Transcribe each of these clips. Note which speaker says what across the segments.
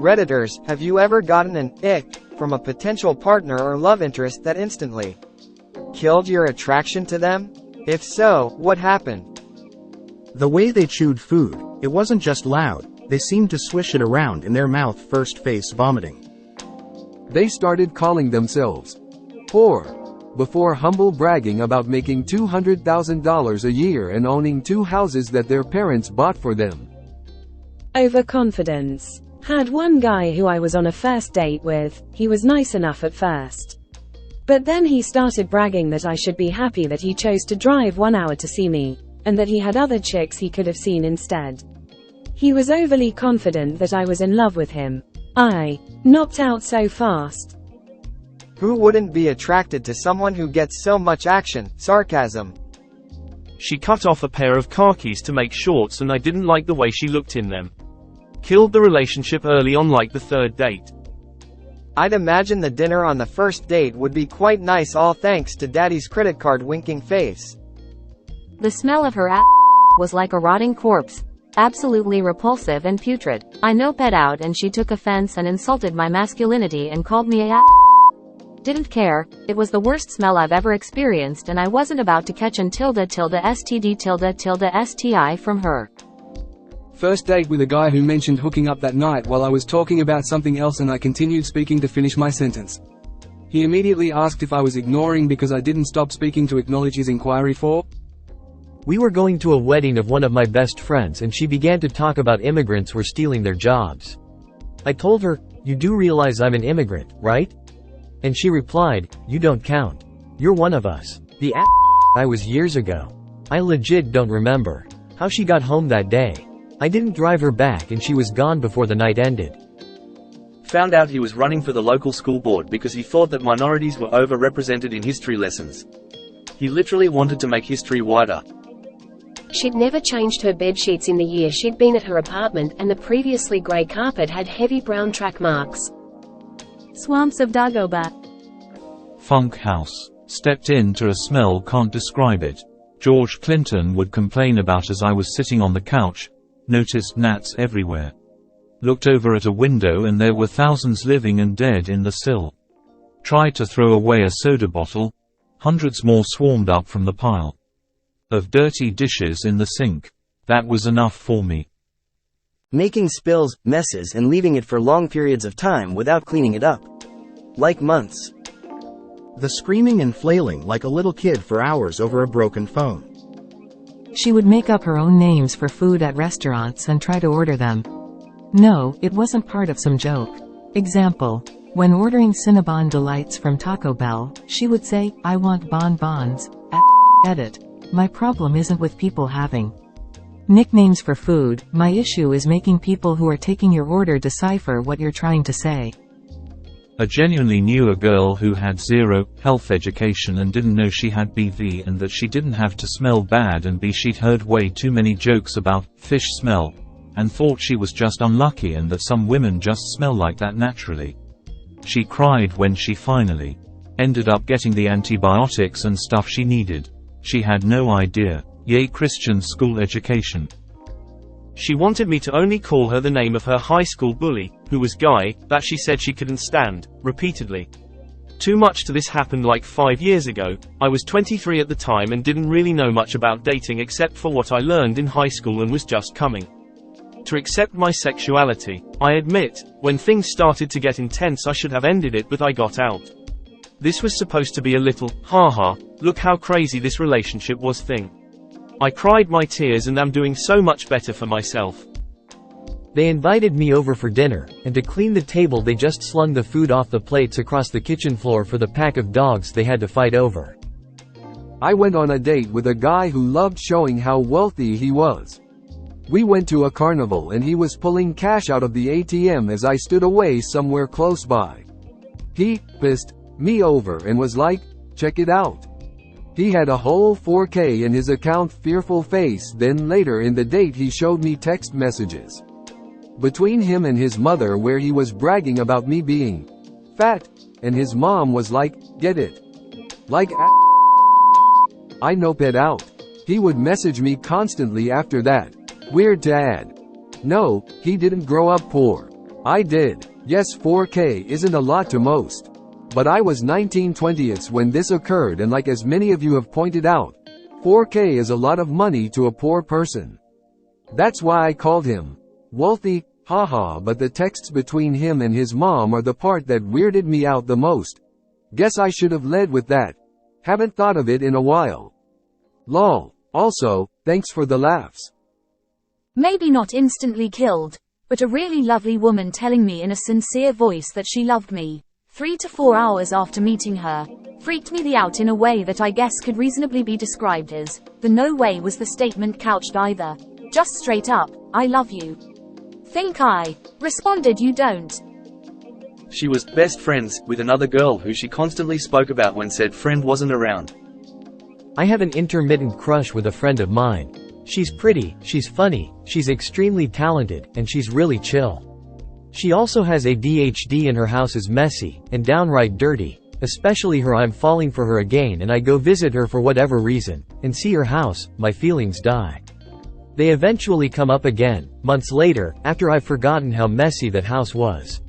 Speaker 1: Redditors, have you ever gotten an ick from a potential partner or love interest that instantly killed your attraction to them? If so, what happened?
Speaker 2: The way they chewed food, it wasn't just loud, they seemed to swish it around in their mouth, first face vomiting.
Speaker 3: They started calling themselves poor before humble bragging about making $200,000 a year and owning 2 houses that their parents bought for them.
Speaker 4: Overconfidence. Had one guy who I was on a first date with. He was nice enough at first. But then he started bragging that I should be happy that he chose to drive 1 hour to see me, and that he had other chicks he could have seen instead. He was overly confident that I was in love with him. I knocked out so fast.
Speaker 1: Who wouldn't be attracted to someone who gets so much action, sarcasm?
Speaker 5: She cut off a pair of khakis to make shorts and I didn't like the way she looked in them. Killed the relationship early on, like the 3rd date.
Speaker 1: I'd imagine the dinner on the first date would be quite nice, all thanks to daddy's credit card winking face.
Speaker 6: The smell of her ass was like a rotting corpse. Absolutely repulsive and putrid. I noped out and she took offense and insulted my masculinity and called me a Didn't care. It was the worst smell I've ever experienced and I wasn't about to catch an STD STI from her.
Speaker 7: First date with a guy who mentioned hooking up that night while I was talking about something else and I continued speaking to finish my sentence. He immediately asked if I was ignoring because I didn't stop speaking to acknowledge his inquiry for.
Speaker 8: We were going to a wedding of one of my best friends and she began to talk about immigrants were stealing their jobs. I told her, "You do realize I'm an immigrant, right?" And she replied, "You don't count. You're one of us." The I was years ago. I legit don't remember how she got home that day. I didn't drive her back and she was gone before the night ended.
Speaker 9: Found out he was running for the local school board because he thought that minorities were overrepresented in history lessons. He literally wanted to make history wider.
Speaker 10: She'd never changed her bedsheets in the year she'd been at her apartment, and the previously grey carpet had heavy brown track marks.
Speaker 6: Swamps of Dagoba.
Speaker 11: Funk house. Stepped into a smell, can't describe it. George Clinton would complain about as I was sitting on the couch. Noticed gnats everywhere. Looked over at a window and there were thousands living and dead in the sill. Tried to throw away a soda bottle. Hundreds more swarmed up from the pile of dirty dishes in the sink. That was enough for me.
Speaker 12: Making spills, messes and leaving it for long periods of time without cleaning it up. Like months.
Speaker 2: The screaming and flailing like a little kid for hours over a broken phone.
Speaker 13: She would make up her own names for food at restaurants and try to order them. No, it wasn't part of some joke. Example. When ordering Cinnabon Delights from Taco Bell, she would say, "I want bonbons." Edit. My problem isn't with people having nicknames for food, my issue is making people who are taking your order decipher what you're trying to say.
Speaker 11: I genuinely knew a girl who had 0 health education and didn't know she had BV and that she didn't have to smell bad, and she'd heard way too many jokes about fish smell and thought she was just unlucky and that some women just smell like that naturally. She cried when she finally ended up getting the antibiotics and stuff she needed. She had no idea. Yay, Christian school education.
Speaker 5: She wanted me to only call her the name of her high school bully, who was Guy, that she said she couldn't stand, repeatedly. Too much to this happened like 5 years ago. I was 23 at the time and didn't really know much about dating except for what I learned in high school and was just coming to accept my sexuality. I admit, when things started to get intense I should have ended it, but I got out. This was supposed to be a little, haha, look how crazy this relationship was thing. I cried my tears and am doing so much better for myself.
Speaker 8: They invited me over for dinner, and to clean the table they just slung the food off the plates across the kitchen floor for the pack of dogs they had to fight over.
Speaker 3: I went on a date with a guy who loved showing how wealthy he was. We went to a carnival and he was pulling cash out of the ATM as I stood away somewhere close by. He pissed me over and was like, "Check it out." He had a whole 4K in his account, fearful face. Then later in the date he showed me text messages between him and his mother where he was bragging about me being fat, and his mom was like, "Get it?" Like I noped out. He would message me constantly after that. Weird to add. No, he didn't grow up poor. I did. Yes, 4K isn't a lot to most. But I was 19/20ths when this occurred, and like as many of you have pointed out, 4K is a lot of money to a poor person. That's why I called him wealthy, haha, but the texts between him and his mom are the part that weirded me out the most. Guess I should have led with that. Haven't thought of it in a while. Lol. Also, thanks for the laughs.
Speaker 14: Maybe not instantly killed, but a really lovely woman telling me in a sincere voice that she loved me. 3 to 4 hours after meeting her. Freaked me the out in a way that I guess could reasonably be described as, the no way was the statement couched either. Just straight up, I love you. Think I responded you don't.
Speaker 9: She was best friends with another girl who she constantly spoke about when said friend wasn't around.
Speaker 8: I have an intermittent crush with a friend of mine. She's pretty, she's funny, she's extremely talented, and she's really chill. She also has ADHD and her house is messy, and downright dirty. Especially her. I'm falling for her again and I go visit her for whatever reason, and see her house, my feelings die. They eventually come up again, months later, after I've forgotten how messy that house was.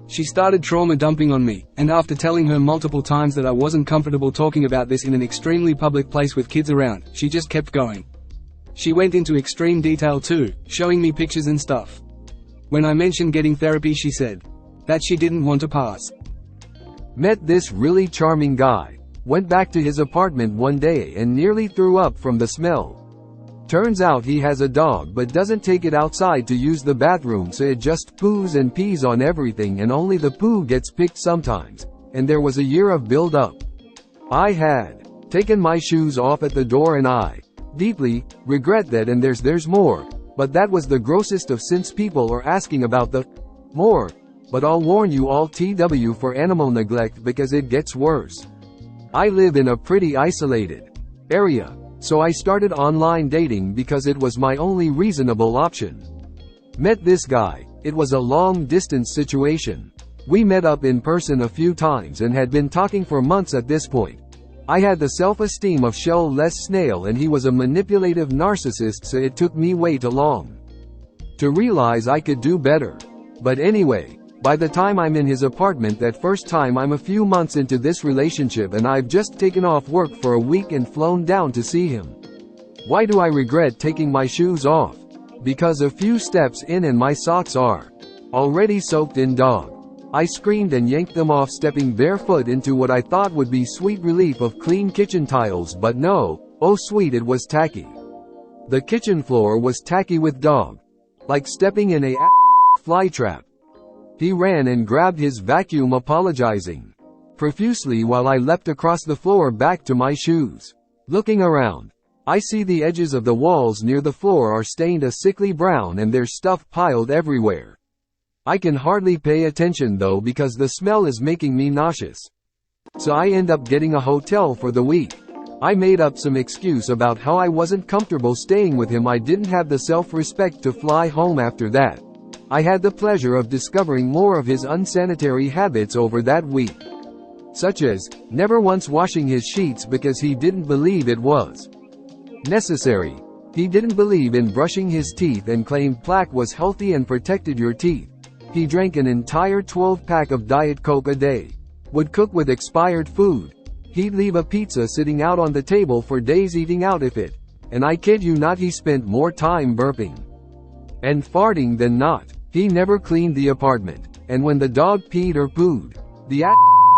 Speaker 7: She started trauma dumping on me, and after telling her multiple times that I wasn't comfortable talking about this in an extremely public place with kids around, she just kept going. She went into extreme detail too, showing me pictures and stuff. When I mentioned getting therapy, she said that she didn't want to pass.
Speaker 3: Met this really charming guy. Went back to his apartment one day and nearly threw up from the smell. Turns out he has a dog but doesn't take it outside to use the bathroom, so it just poos and pees on everything, and only the poo gets picked sometimes. And there was a year of build-up. I had taken my shoes off at the door and I deeply regret that, and there's more. But that was the grossest of, since people are asking about the more. But I'll warn you all, TW for animal neglect, because it gets worse. I live in a pretty isolated area, so I started online dating because it was my only reasonable option. Met this guy. It was a long-distance situation. We met up in person a few times and had been talking for months at this point. I had the self-esteem of shell-less snail and he was a manipulative narcissist, so it took me way too long to realize I could do better. But anyway, by the time I'm in his apartment that first time, I'm a few months into this relationship and I've just taken off work for a week and flown down to see him. Why do I regret taking my shoes off? Because a few steps in and my socks are already soaked in dog. I screamed and yanked them off, stepping barefoot into what I thought would be sweet relief of clean kitchen tiles, but no, oh sweet, it was tacky. The kitchen floor was tacky with dog. Like stepping in a fly trap. He ran and grabbed his vacuum, apologizing profusely while I leapt across the floor back to my shoes. Looking around, I see the edges of the walls near the floor are stained a sickly brown and there's stuff piled everywhere. I can hardly pay attention though because the smell is making me nauseous. So I end up getting a hotel for the week. I made up some excuse about how I wasn't comfortable staying with him. I didn't have the self-respect to fly home after that. I had the pleasure of discovering more of his unsanitary habits over that week. Such as, never once washing his sheets because he didn't believe it was necessary. He didn't believe in brushing his teeth and claimed plaque was healthy and protected your teeth. He drank an entire 12-pack of Diet Coke a day. Would cook with expired food. He'd leave a pizza sitting out on the table for days eating out if it. And I kid you not, he spent more time burping and farting than not. He never cleaned the apartment. And when the dog peed or pooed, the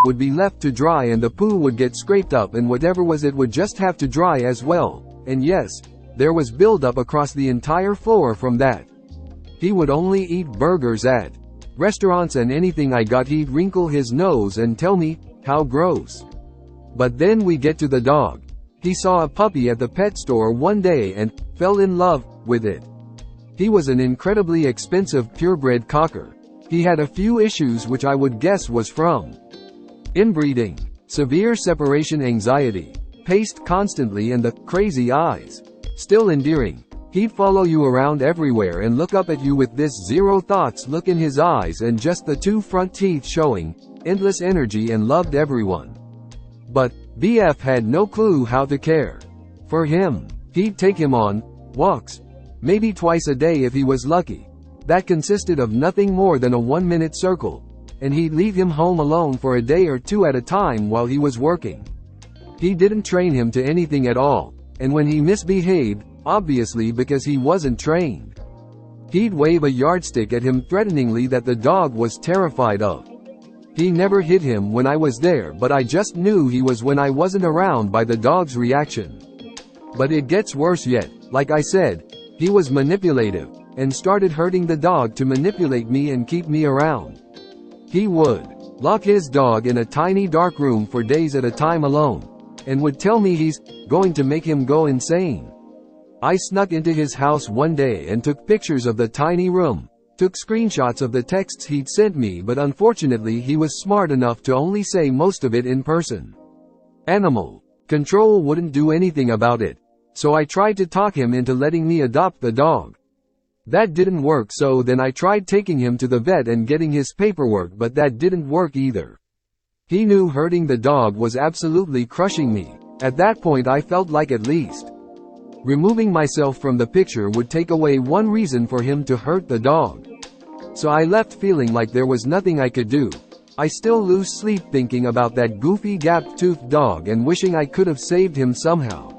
Speaker 3: would be left to dry and the poo would get scraped up, and whatever was it would just have to dry as well. And yes, there was buildup across the entire floor from that. He would only eat burgers at restaurants, and anything I got he'd wrinkle his nose and tell me, how gross. But then we get to the dog. He saw a puppy at the pet store one day and fell in love with it. He was an incredibly expensive purebred cocker. He had a few issues which I would guess was from inbreeding, severe separation anxiety, paced constantly, and the crazy eyes. Still endearing. He'd follow you around everywhere and look up at you with this zero thoughts look in his eyes and just the two front teeth showing, endless energy, and loved everyone. But BF had no clue how to care for him. He'd take him on walks, maybe twice a day if he was lucky. that consisted of nothing more than a 1-minute circle, and he'd leave him home alone for a day or two at a time while he was working. He didn't train him to anything at all, and when he misbehaved, obviously because he wasn't trained, he'd wave a yardstick at him threateningly that the dog was terrified of. He never hit him when I was there, but I just knew he was when I wasn't around by the dog's reaction. But it gets worse yet. Like I said, he was manipulative, and started hurting the dog to manipulate me and keep me around. He would lock his dog in a tiny dark room for days at a time alone, and would tell me he's going to make him go insane. I snuck into his house one day and took pictures of the tiny room, took screenshots of the texts he'd sent me, but unfortunately he was smart enough to only say most of it in person. Animal control wouldn't do anything about it, so I tried to talk him into letting me adopt the dog. That didn't work, so then I tried taking him to the vet and getting his paperwork, but that didn't work either. He knew hurting the dog was absolutely crushing me. At that point I felt like at least removing myself from the picture would take away one reason for him to hurt the dog. So I left feeling like there was nothing I could do. I still lose sleep thinking about that goofy gap-toothed dog and wishing I could have saved him somehow.